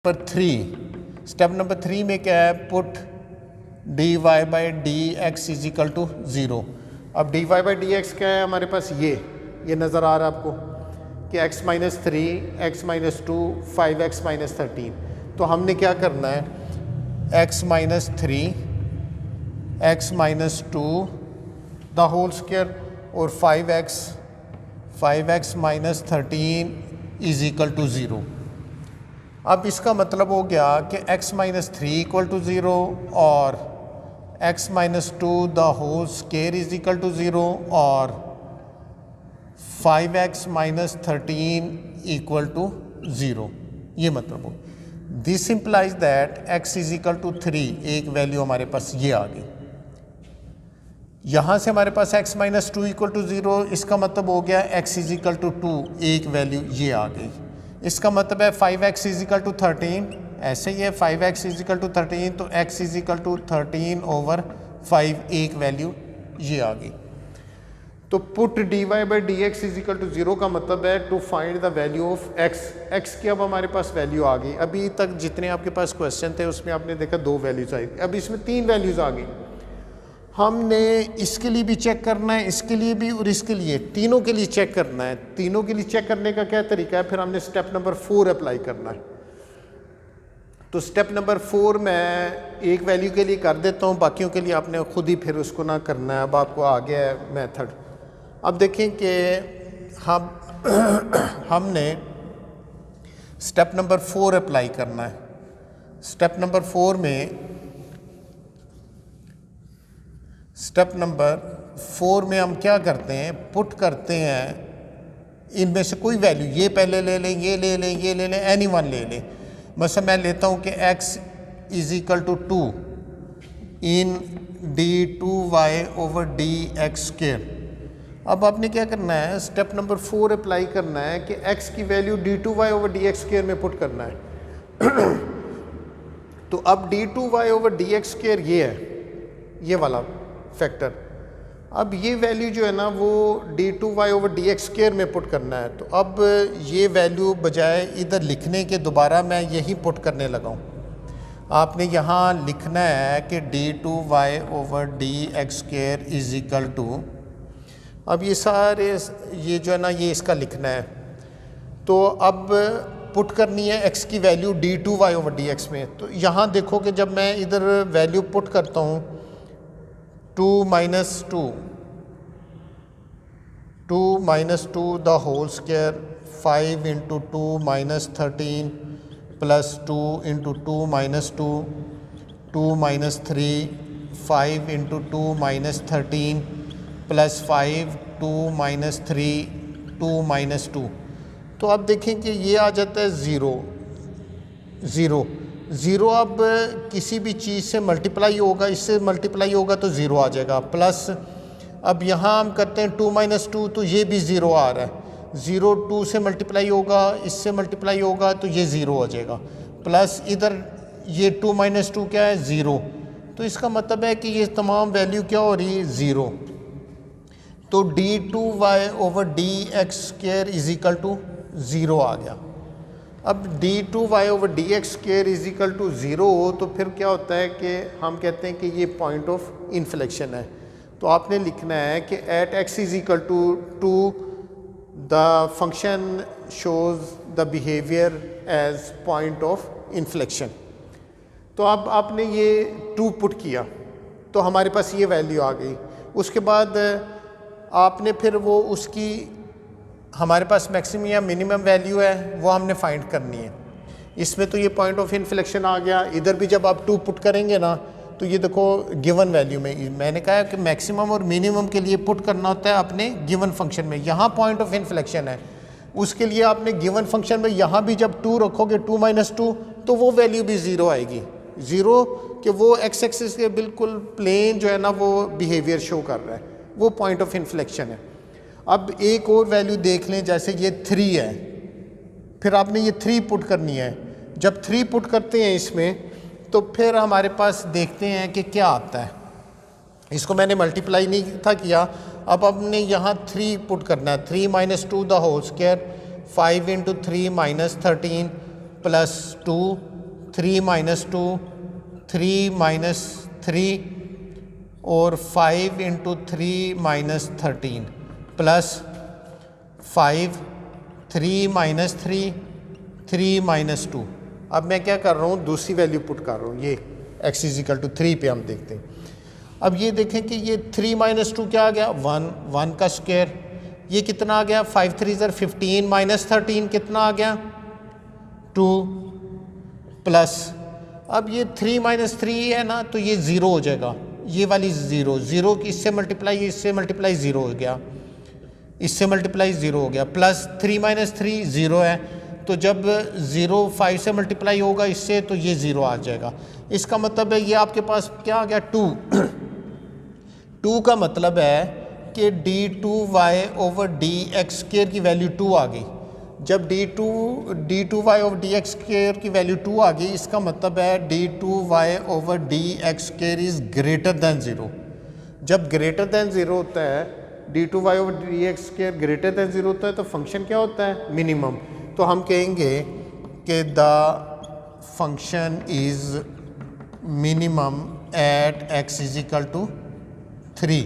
Number 3, step number 3 में क्या है, put d y by d x is equal to 0। अब d y by d x क्या है हमारे पास, ये नज़र आ रहा है आपको कि x minus 3, x minus 2, 5x minus 13। तो हमने क्या करना है, x minus 3, x minus 2 the whole square और 5x minus 13 is equal to 0। अब इसका मतलब हो गया कि x माइनस 3 इक्वल टू 0 और x minus 2 the whole square is equal to 0 और 5x माइनस 13 इक्वल टू 0। ये मतलब हो, this implies that x is equal to 3, एक वैल्यू हमारे पास ये आ गई। यहाँ से हमारे पास x माइनस 2 इक्वल टू 0, इसका मतलब हो गया x इज इक्वल टू 2, एक वैल्यू ये आ गई। इसका मतलब है 5x इज इक्वल टू 13, ऐसे ही है 5x इज इक्वल टू 13, तो x is equal to 13 over 5, एक वैल्यू ये आ गई। तो put d y by d x is equal to 0 का मतलब है to find the value of x की अब हमारे पास वैल्यू आ गई। अभी तक जितने आपके पास क्वेश्चन थे उसमें आपने देखा 2 वैल्यूज़ आई, अब इसमें 3 वैल्यूज़ आ गई। हमने इसके लिए भी चेक करना है, इसके लिए भी और इसके लिए, तीनों के लिए चेक करना है। तीनों के लिए चेक करने का क्या तरीका है, फिर हमने स्टेप नंबर 4 अप्लाई करना है। तो स्टेप नंबर 4 मैं एक वैल्यू के लिए कर देता हूँ, बाकियों के लिए आपने खुद ही फिर उसको ना करना है। अब आपको आ गया है मेथड। अब देखें कि हमने स्टेप नंबर 4 अप्लाई करना है। स्टेप नंबर 4 में हम क्या करते हैं, पुट करते हैं इनमें से कोई वैल्यू, ये पहले ले लें, ये ले लें, ये ले लें, एनी वन ले लें। मतलब मैं लेता हूँ कि x is equal to 2 in d2y over dx square. अब आपने क्या करना है, स्टेप नंबर 4 अप्लाई करना है कि x की value d2y over dx square में पुट करना है। तो अब d2y ओवर dx स्क्वायर ये है, ये वाला फैक्टर। अब ये वैल्यू जो है ना वो d2y ओवर dx स्क्वायर में पुट करना है। तो अब ये वैल्यू बजाय इधर लिखने के दोबारा मैं यही पुट करने लगा हूँ। आपने यहाँ लिखना है कि d2y over dx square is equal to, अब ये सारे ये जो है ना ये इसका लिखना है। तो अब पुट करनी है x की वैल्यू d2y ओवर dx में। तो यहाँ देखो कि जब मैं इधर वैल्यू पुट करता हूँ 2 minus 2 the whole square, 5 into 2 minus 13 plus 2 into 2 minus 2, 2 minus 3, 5 into 2 minus 13 plus 5, 2 minus 3, 2 minus 2। तो अब देखें कि ये आ जाता है 0 0 0। अब किसी भी चीज़ से मल्टीप्लाई होगा, इससे मल्टीप्लाई होगा तो 0 आ जाएगा। प्लस अब यहाँ हम करते हैं 2 माइनस 2, तो ये भी 0 आ रहा है। 0 2 से मल्टीप्लाई होगा, इससे मल्टीप्लाई होगा तो ये 0 हो जाएगा। प्लस इधर ये 2 माइनस 2 क्या है, 0। तो इसका मतलब है कि ये तमाम वैल्यू क्या हो रही है, 0। तो d2y over dx square is equal to 0 आ गया। अब d2y over dx square is equal to 0 हो तो फिर क्या होता है कि हम कहते हैं कि ये पॉइंट ऑफ इन्फ्लेक्शन है। तो आपने लिखना है कि at x is equal to 2 the function shows the behaviour as point of inflection. तो अब आपने ये 2 पुट किया तो हमारे पास ये वैल्यू आ गई। उसके बाद आपने फिर वो उसकी हमारे पास मैक्सिमम या मिनिमम वैल्यू है वो हमने फाइंड करनी है। इसमें तो ये पॉइंट ऑफ इन्फ्लेक्शन आ गया। इधर भी जब आप 2 पुट करेंगे ना तो ये देखो गिवन वैल्यू में, मैंने कहा कि मैक्सिमम और मिनिमम के लिए पुट करना होता है अपने गिवन फंक्शन में। यहाँ पॉइंट ऑफ इन्फ्लेक्शन है, उसके लिए आपने गिवन फंक्शन में यहाँ भी जब 2 रखोगे 2 माइनस 2 तो वो वैल्यू भी 0 आएगी। 0 कि वो एक्स एक्सिस के बिल्कुल प्लेन जो है ना वो बिहेवियर शो कर रहा है, वो पॉइंट ऑफ इन्फ्लेक्शन है। अब एक और वैल्यू देख लें, जैसे ये 3 है, फिर आपने ये 3 पुट करनी है। जब 3 पुट करते हैं इसमें तो फिर हमारे पास देखते हैं कि क्या आता है। इसको मैंने मल्टीप्लाई नहीं था किया, अब हमने यहाँ 3 पुट करना है। 3 minus 2 the whole square, 5 into 3 minus 13 plus 2 3 minus 2, 3 minus 3 और 5 into 3 minus 13 plus 5, 3 minus 3, 3 minus 2। अब मैं क्या कर रहा हूँ, दूसरी वैल्यू पुट कर रहा हूँ, ये x इजिकल टू 3 पे हम देखते हैं। अब ये देखें कि ये 3 माइनस 2 क्या आ गया, 1, 1 का स्क्वायर। ये कितना आ गया, 5 3 ज़र 15 माइनस 13 कितना आ गया, 2 प्लस, अब ये 3 माइनस 3 है ना, तो ये ज़ीरो हो जाएगा, ये वाली ज़ीरो, ज़ीरो की इससे मल्टीप्लाई 0 हो गया, इससे मल्टीप्लाई 0 हो गया, प्लस 3 माइनस 3 ज़ीरो है, तो जब 0 5 से मल्टीप्लाई होगा इससे तो ये 0 आ जाएगा। इसका मतलब है ये आपके पास क्या आ गया, 2 2 का मतलब है कि d2y over d x square की वैल्यू 2 आ गई। जब d2y over d x square की वैल्यू 2 आ गई, इसका मतलब है d2y over d x square is greater than 0। जब ग्रेटर दैन 0 होता है, d2y over d x square greater than 0 होता है, तो फंक्शन क्या होता है, मिनिमम। तो हम कहेंगे कि the function is minimum at x is equal to 3,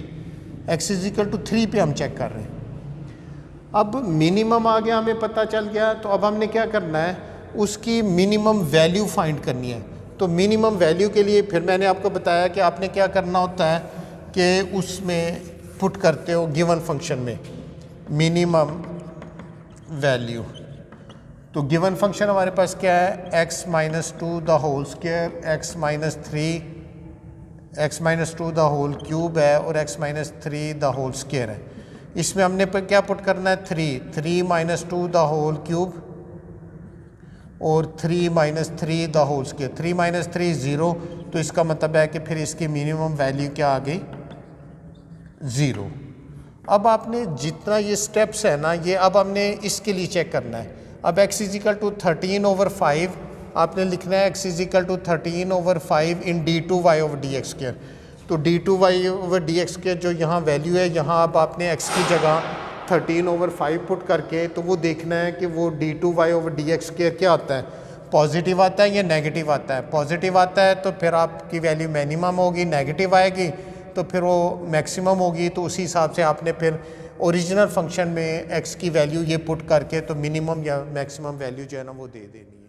x is equal to 3 पे हम चेक कर रहे हैं। अब मिनिमम आ गया, हमें पता चल गया, तो अब हमने क्या करना है, उसकी मिनिमम वैल्यू फाइंड करनी है। तो मिनिमम वैल्यू के लिए फिर मैंने आपको बताया कि आपने क्या करना होता है कि उसमें पुट करते हो गिवन फंक्शन में मिनिमम वैल्यू। तो गिवन फंक्शन हमारे पास क्या है, x minus 2 the whole square, x minus 3, x minus 2 the whole cube है, और x minus 3 the whole square है। इसमें हमने पर क्या पुट करना है, 3 माइनस 2 द होल क्यूब और 3 minus 3 the whole square. 3 minus 3 zero, तो इसका मतलब है कि फिर इसकी मिनिमम वैल्यू क्या आ गई, 0। अब आपने जितना ये स्टेप्स है ना, ये अब हमने इसके लिए चेक करना है। अब x इजिकल टू 13 ओवर 5 आपने लिखना है, x is equal to 13 over 5 in d2y over d x square. तो d2y over d x square जो यहाँ वैल्यू है, यहाँ अब आपने x की जगह 13 ओवर 5 पुट करके तो वो देखना है कि वो d2y over d x square क्या आता है, पॉजिटिव आता है या नेगेटिव आता है। पॉजिटिव आता है तो फिर आपकी वैल्यू मिनिमम होगी, नेगेटिव आएगी तो फिर वो मैक्सिमम होगी। तो उसी हिसाब से आपने फिर ओरिजिनल फंक्शन में x की वैल्यू ये पुट करके तो मिनिमम या मैक्सिमम वैल्यू जो है ना वो दे देनी है।